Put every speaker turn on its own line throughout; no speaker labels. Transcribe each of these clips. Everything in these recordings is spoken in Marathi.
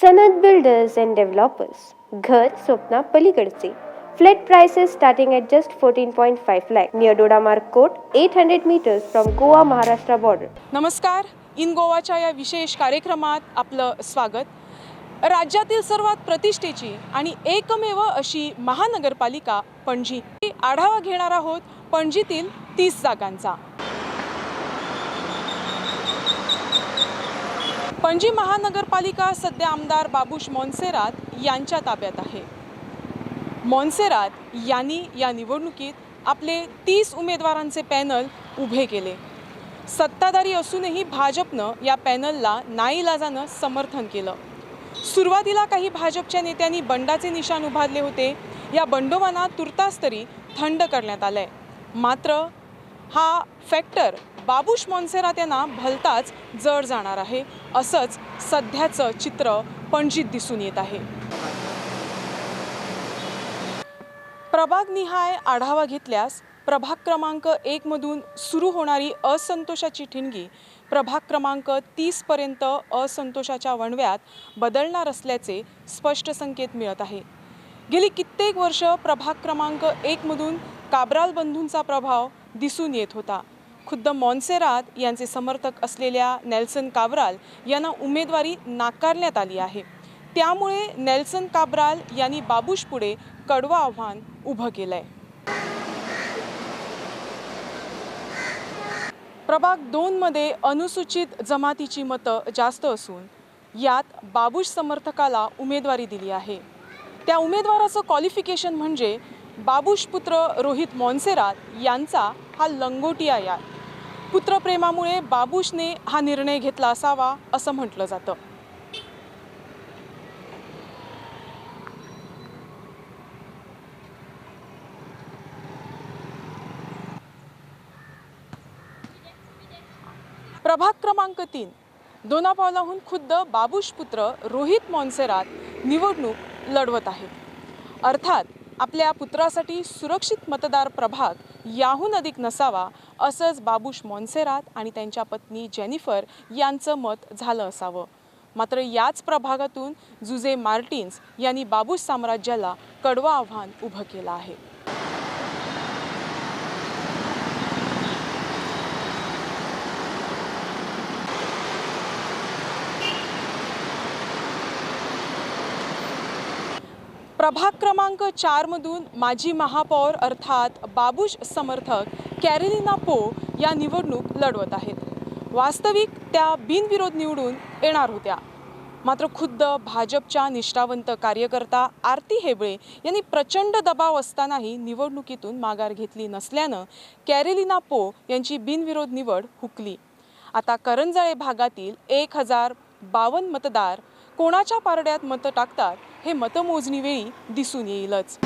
सनद बिल्डर्स अँड डेव्हलपर्स. घर स्वप्ना पलीकडचे. Flat prices starting at just 14.5 lakh near Dodamarg Court, 800 meters from Goa Maharashtra border.
नमस्कार, इन गोवाच्या या विशेष कार्यक्रमात आपलं स्वागत. राज्यातील सर्वात प्रतिष्ठेची आणि एकमेव अशी महानगरपालिका पणजी. आढावा घेणार आहोत पणजीतील 30 जागांचा. पणजी महानगरपालिका सध्या आमदार बाबुश मोन्सेरात यांच्या ताब्यात आहे. मोन्सेरात यांनी या निवडणुकीत आपले 30 उमेदवारांचे पॅनल उभे केले. सत्ताधारी असूनही भाजपनं या पॅनलला नाईलाजानं समर्थन केलं. सुरुवातीला काही भाजपच्या नेत्यांनी बंडाचे निशाण उभारले होते. या बंडोबांना तुर्तास तरी थंड करण्यात आलंय. मात्र हा फॅक्टर बाबुश मोन्सेरात यांना भलताच जड जाणार आहे, असंच सध्याचं चित्र पणजीत दिसून येत आहे. प्रभागनिहाय आढावा घेतल्यास प्रभाग क्रमांक 1 मधून सुरू होणारी असंतोषाची ठिणगी प्रभाग क्रमांक 30 पर्यंत असंतोषाच्या वणव्यात बदलणार असल्याचे स्पष्ट संकेत मिळत आहे. गेली कित्येक वर्ष प्रभाग क्रमांक 1 मधून काब्राल बंधूंचा प्रभाव दिसून येत होता. खुद्द मोन्सेरात यांचे समर्थक असलेल्या नेल्सन काब्राल यांना उमेदवारी नाकारण्यात आली आहे. त्यामुळे नेल्सन काब्राल यांनी बाबुश पुढे कडवं आव्हान उभं केलंय. प्रभाग 2 मध्ये अनुसूचित जमातीची मतं जास्त असून यात बाबुश समर्थकाला उमेदवारी दिली आहे. त्या उमेदवाराचं क्वालिफिकेशन म्हणजे बाबुश पुत्र रोहित मोन्सेरात यांचा हा लंगोटिया यार. पुत्रप्रेमामुळे बाबुशने हा निर्णय घेतला असावा असं म्हटलं जातं. प्रभाग क्रमांक 3 दोनापावलाहून खुद्द बाबुश पुत्र रोहित मोन्सेरात निवडणूक लढवत आहेत. अर्थात आपल्या पुत्रासाठी सुरक्षित मतदार प्रभाग याहून अधिक नसावा असंच बाबुश मोन्सेरात आणि त्यांच्या पत्नी जेनिफर यांचं मत झालं असावं. मात्र याच प्रभागातून जुझे मार्टिन्स यांनी बाबुश साम्राज्याला कडवं आव्हान उभं केलं आहे. प्रभाग क्रमांक 4 मधून माजी महापौर अर्थात बाबुश समर्थक कॅरोलिना पो या निवडणूक लढवत आहेत. वास्तविक त्या बिनविरोध निवडून येणार होत्या. मात्र खुद्द भाजपच्या निष्ठावंत कार्यकर्ता आरती हेबळे यांनी प्रचंड दबाव असतानाही निवडणुकीतून माघार घेतली नसल्यानं कॅरोलिना पो यांची बिनविरोध निवड हुकली. आता करंजाळे भागातील 1052 मतदार कोणाच्या पारड्यात मतं टाकतात हे मतमोजणी वेळी दिसून येईलच.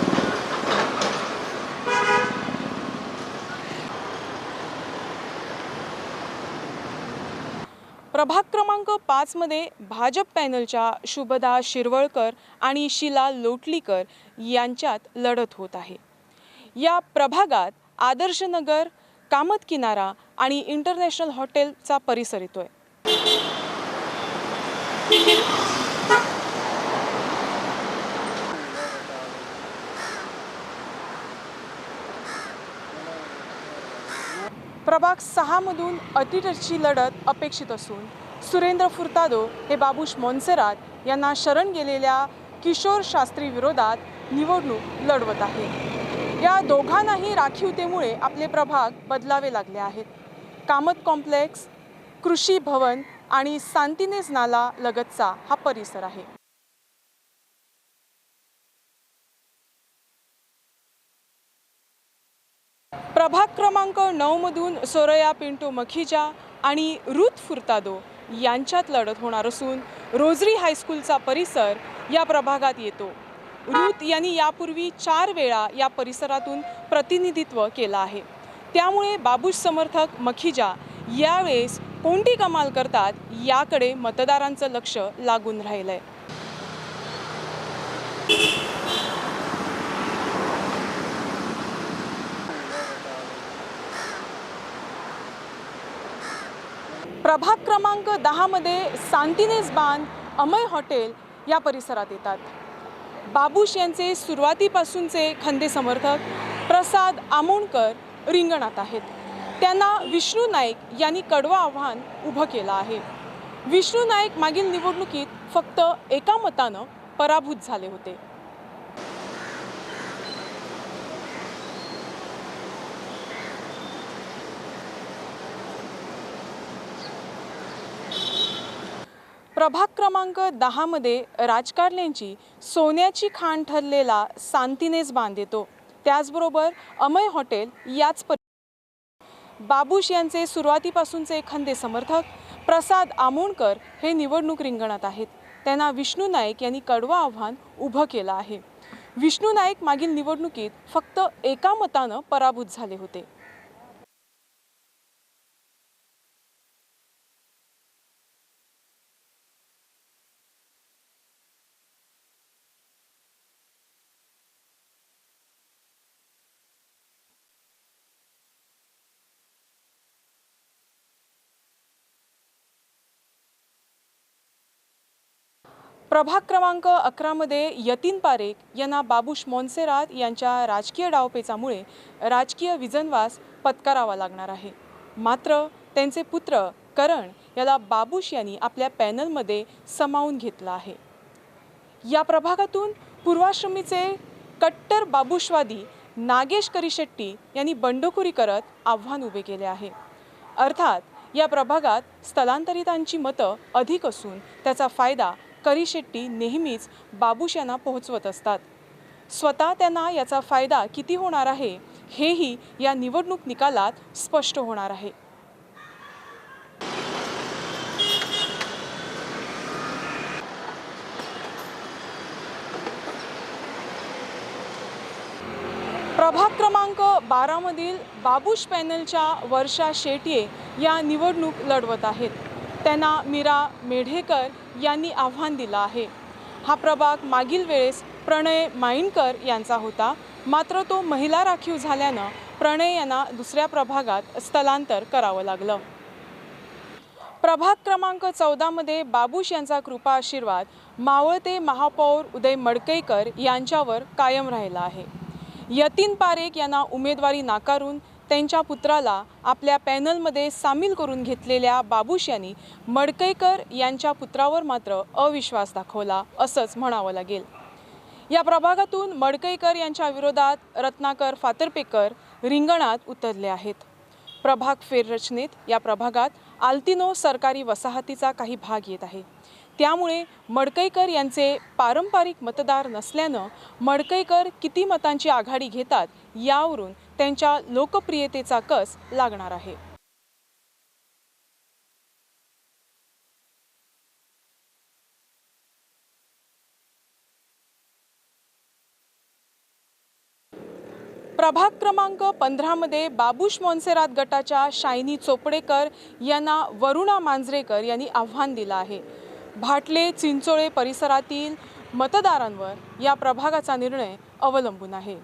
प्रभाग क्रमांक 5 मध्ये भाजप पॅनलच्या शुभदा शिरवळकर आणि शीला लोटलीकर यांच्यात लढत होत आहे. या प्रभागात आदर्श नगर, कामत किनारा आणि इंटरनॅशनल हॉटेलचा परिसर येतोय. प्रभाग 6 मधून अतिटची लढत अपेक्षित असून सुरेंद्र फुर्तादो हे बाबुश मोन्सेरात यांना शरण गेलेल्या किशोर शास्त्री विरोधात निवडणूक लढवत आहे. या दोघांनाही राखीवतेमुळे आपले प्रभाग बदलावे लागले आहेत. कामत कॉम्प्लेक्स, कृषी भवन आणि सांतिनेज नाला लगतचा हा परिसर आहे. प्रभाग क्रमांक 9 मधून सोरया पिंटू मखीजा आणि रुथ फुर्तादो यांच्यात लढत होणार असून रोजरी हायस्कूलचा परिसर या प्रभागात येतो. रुथ यांनी यापूर्वी 4 वेळा या परिसरातून प्रतिनिधित्व केलं आहे. त्यामुळे बाबुश समर्थक मखीजा यावेळेस कोणती कमाल करतात याकडे मतदारांचं लक्ष लागून राहिलंय. प्रभाग क्रमांक 10 मध्ये सांतिनेज बांध, अमय हॉटेल या परिसरात येतात। बाबूश यांचे सुरुवातीपासूनचे खंदे समर्थक प्रसाद आमोणकर रिंगणात आहेत। त्यांना विष्णू नाईक यांनी कडवं आव्हान उभं केलं आहे। विष्णू नाईक मागील निवडणुकीत फक्त एका मतानं पराभूत झाले होते। प्रभाग क्रमांक 10 मध्ये राजकारण्यांची सोन्याची खाण ठरलेला सांतिनेज बांध येतो। त्याचबरोबर अमय हॉटेल याच बाबूश यांचे सुरुवातीपासूनचे खंदे समर्थक प्रसाद आमोणकर हे निवडणूक रिंगणात आहेत। त्यांना विष्णू नाईक यांनी कडवं आव्हान उभं केलं आहे। विष्णू नाईक मागील निवडणुकीत फक्त एका मतानं पराभूत झाले होते। प्रभाग क्रमांक 11 मध्ये यतीन पारेख यांना बाबूश मोन्सेरात यांच्या राजकीय डावपेचामुळे राजकीय विजनवास पत्करावा लागणार आहे। मात्र त्यांचे पुत्र करण याला बाबूश यांनी आपल्या पॅनलमध्ये सामावून घेतलं आहे। या प्रभागातून पूर्वाश्रमीचे कट्टर बाबूशवादी नागेश करिशेट्टी यांनी बंडखोरी करत आव्हान उभे केले आहे। अर्थात या प्रभागात स्थलांतरितांची मतं अधिक असून त्याचा फायदा करिशेट्टी नेहमीच बाबूश यांना पोहोचवत असतात। स्वतः त्यांना याचा फायदा किती होणार आहे हेही या निवडणूक निकालात स्पष्ट होणार आहे। प्रभाग क्रमांक 12 मधील बाबूश पॅनलच्या वर्षा शेट्ये या निवडणूक लढवत आहेत। त्यांना मीरा मेढेकर यांनी आव्हान दिलं आहे। हा प्रभाग मागील वेळेस प्रणय माइंडकर यांचा होता, मात्र तो महिला राखीव झाल्यानं प्रणय यांना दुसऱ्या प्रभागात स्थलांतर करावं लागलं। प्रभाग क्रमांक 14 मध्ये बाबूश यांचा कृपा आशीर्वाद मावळते महापौर उदय मडकईकर यांच्यावर कायम राहिला आहे। यतीन पारेख यांना उमेदवारी नाकारून त्यांच्या पुत्राला आपल्या पॅनलमध्ये सामील करून घेतलेल्या बाबूश यांनी मडकईकर यांच्या पुत्रावर मात्र अविश्वास दाखवला असंच म्हणावं लागेल। या प्रभागातून मडकईकर यांच्या विरोधात रत्नाकर फातर्पेकर रिंगणात उतरले आहेत। प्रभाग फेररचनेत या प्रभागात आल्तिनो सरकारी वसाहतीचा काही भाग येत आहे। त्यामुळे मडकईकर यांचे पारंपरिक मतदार नसल्यानं मडकईकर किती मतांची आघाडी घेतात यावरून त्यांच्या लोकप्रियतेचा कस लागणार आहे। प्रभाग क्रमांक 15 मध्ये बाबूश मोन्सेरात गटाच्या शायनी चोपडेकर यांना वरुणा मांजरेकर यांनी आव्हान दिलं आहे। भाटले चिंचोळे परिसरातील मतदारांवर या प्रभागाचा निर्णय अवलंबून आहे।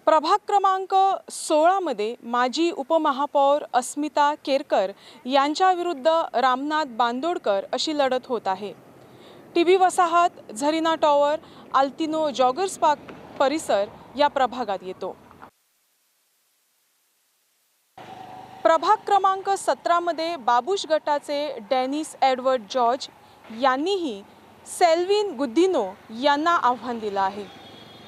प्रभाग क्रमांक 16 मध्ये माजी उपमहापौर अस्मिता केरकर यांच्या विरुद्ध रामनाथ बांदोडकर अशी लढत होत आहे। टीबी वसाहत, झरीना टॉवर, आल्तिनो जॉगर्स पार्क परिसर या प्रभागात येतो। प्रभाग क्रमांक 17 मध्ये बाबूश गटाचे डेनिस एडवर्ड जॉर्ज यांनीही सेल्विन गुद्दिनो यांना आव्हान दिलं आहे।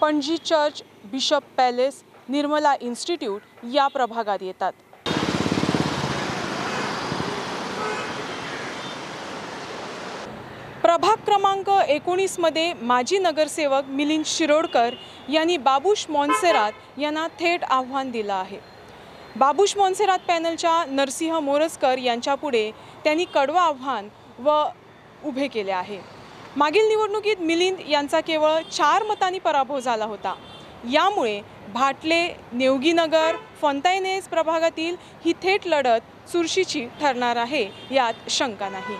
Panaji church, bishop palace, Nirmala institute या प्रभागात येतात। प्रभाग क्रमांक 19 मध्ये माजी नगरसेवक मिलिंद शिरोडकर यांनी बाबूश मोन्सेरात यांना थेट आव्हान दिलं आहे। बाबूश मोन्सेरात पॅनलच्या नरसिंह मोरजकर यांच्यापुढे त्यांनी कडवं आव्हान उभे केले आहे। मागील निवडणुकीत मिलिंद यांचा केवळ 4 मतांनी पराभव झाला होता। यामुळे भाटले, नेवगीनगर, फॉन्टायनेस प्रभागातील ही थेट लढत चुरशीची ठरणार आहे यात शंका नाही।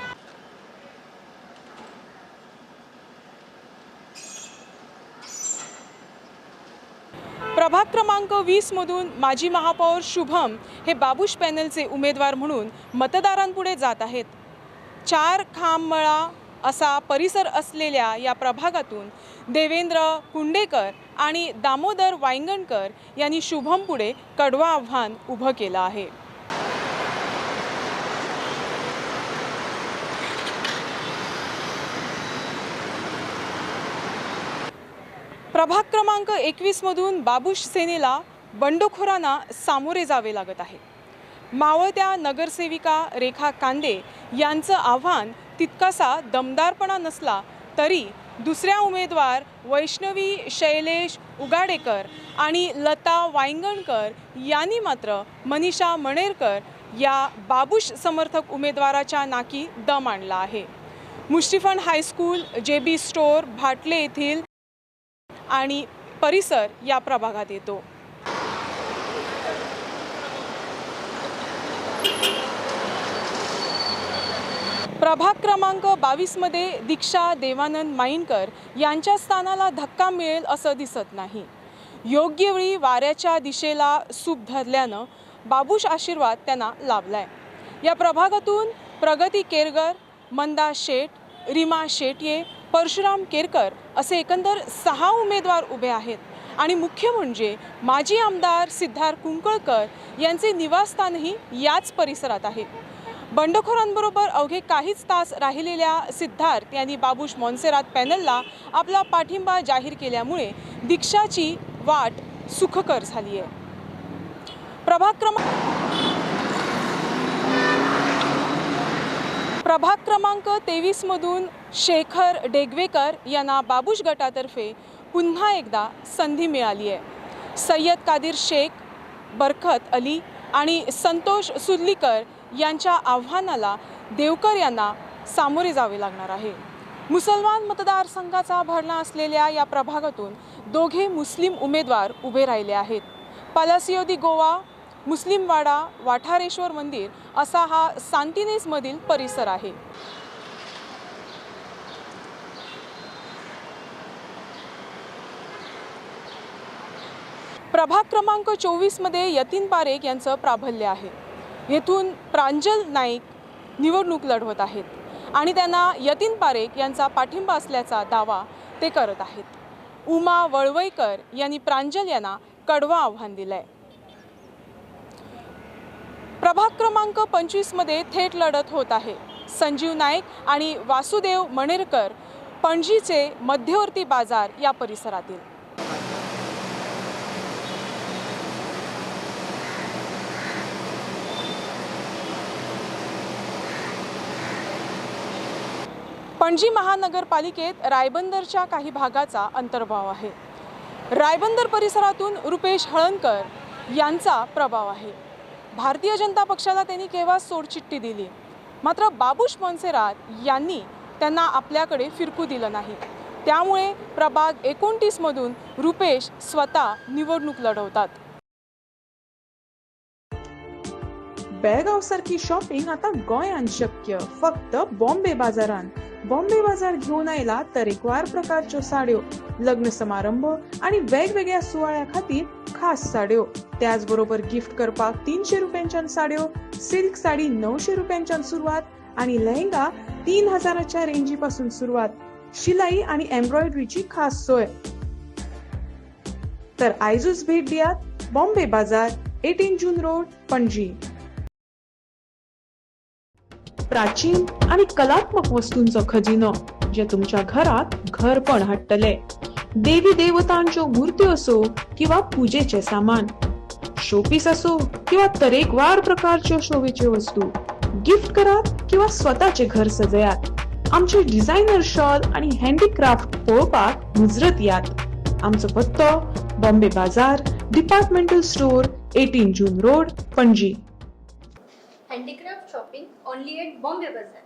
प्रभाग क्रमांक 20 मधून माजी महापौर शुभम हे बाबूश पॅनलचे उमेदवार म्हणून मतदारांपुढे जात आहेत. 4 खांबमळा असा परिसर असलेल्या या प्रभागातून देवेंद्र कुंडेकर आणि दामोदर वांगणकर यांनी शुभम पुढे कडवा आव्हान उभं केलं आहे. प्रभाग क्रमांक 21 मधून बाबूश सेनेला बंडखोरांना सामोरे जावे लागत आहे. मावळत्या नगरसेविका रेखा कांदे यांचं आव्हान तितकासा दमदारपणा नसला तरी दुसऱ्या उमेदवार वैष्णवी शैलेश उगाडेकर आणि लता वांगणकर यांनी मात्र मनीषा मणेरकर या बाबूश समर्थक उमेदवाराच्या नाकी दम आणला आहे. मुश्रीफन हायस्कूल, JB स्टोअर, भाटले येथील आणि परिसर या प्रभागात येतो. प्रभाग क्रमांक 22 मध्ये दीक्षा देवानंद माईनकर यांच्या स्थानाला धक्का मिळेल असं दिसत नाही. योग्य वेळी वाऱ्याच्या दिशेला सूप धरल्यानं बाबूश आशीर्वाद त्यांना लाभलाय. या प्रभागातून प्रगती केरकर, मंदा शेठ, रीमा शेटये, परशुराम केरकर असे एकंदर 6 उमेदवार उभे आहेत आणि मुख्य म्हणजे माजी आमदार सिद्धार्थ कुंकळकर यांचे निवासस्थानही याच परिसरात आहे. बंडखोरांबरोबर अवघे काहीच तास राहिलेल्या सिद्धार्थ यांनी बाबूश मोन्सेरात पॅनलला आपला पाठिंबा जाहीर केल्यामुळे दीक्षाची वाट सुखकर झाली आहे. प्रभाग क्रमांक 23 मधून शेखर डेगवेकर यांना बाबूश गटातर्फे पुन्हा एकदा संधी मिळाली आहे. सय्यद कादिर शेख, बरकत अली आणि संतोष सुर्लीकर यांच्या आव्हानाला देवकर यांना सामोरे जावे लागणार आहे. मुसलमान मतदारसंघाचा भरणा असलेल्या या प्रभागातून दोघे मुस्लिम उमेदवार उभे राहिले आहेत. पालासियो दी गोवा, मुस्लिमवाडा, वाठारेश्वर मंदिर असा हा सांतिनेजमधील परिसर आहे. प्रभाग क्रमांक 24 मध्ये यतीन पारेख यांचं प्राबल्य आहे. येथून प्रांजल नाईक निवडणूक लढवत आहेत आणि त्यांना यतीन पारेख यांचा पाठिंबा असल्याचा दावा ते करत आहेत. उमा वळवईकर यांनी प्रांजल यांना कडवा आव्हान दिलंय. प्रभाग क्रमांक 25 मध्ये थेट लढत होत आहे. संजीव नाईक आणि वासुदेव मणेरकर पणजीचे मध्यवर्ती बाजार या परिसरातील. पणजी महानगरपालिकेत रायबंदरच्या काही भागाचा अंतर्भाव आहे. रायबंदर परिसरातून रुपेश हळणकर यांचा प्रभाव आहे. भारतीय जनता पक्षाला त्यांनी केव्हा सोडचिठ्ठी दिली, मात्र बाबूश मोन्सेरात यांनी त्यांना आपल्याकडे फिरकू दिलं नाही. त्यामुळे प्रभाग 29 मधून रुपेश स्वतः निवडणूक लढवतात.
बेळगाव सारखी शॉपिंग आता गोंयांत शक्य फक्त बॉम्बे बाजारांत. बॉम्बे बाजार घेऊन आयला तरेकवार प्रकारच्यो साड्यो, लग्न समारंभ आणि वेगवेगळ्या सुवाळ्या खातीर खास साड्यो, त्याच बरोबर गिफ्ट करपाक 300 रुपयांच्यान साड्यो, सिल्क साडी 900 रुपयांच्यान सुरवात आणि लेहंगा 3000च्या रेंजी पासून सुरवात. शिलाई आणि एम्ब्रॉयडरीची खास सोय. तर आयजूच भेट दियात बॉम्बे बाजार, 18 जून रोड, पणजी. प्राचीन आणि कलात्मक वस्तूंचो खजिनो जे तुमच्या घरात घरपण हाडटले. देवी देवतांच्यो मूर्त्यो असो किंवा पूजेचे सामान, शोपीस असो किंवा तरेकवार प्रकारच्यो शोभेच्यो वस्तू, गिफ्ट करात किंवा स्वतःचे घर सजयात. आमचे डिझायनर शॉल आणि हँडीक्राफ्ट पळोवपाक मुजरत यात. आमचो पत्तो Bombay Bazaar, departmental store, 18 June road, Panaji.
Handicraft shopping only at Bombay Bazaar.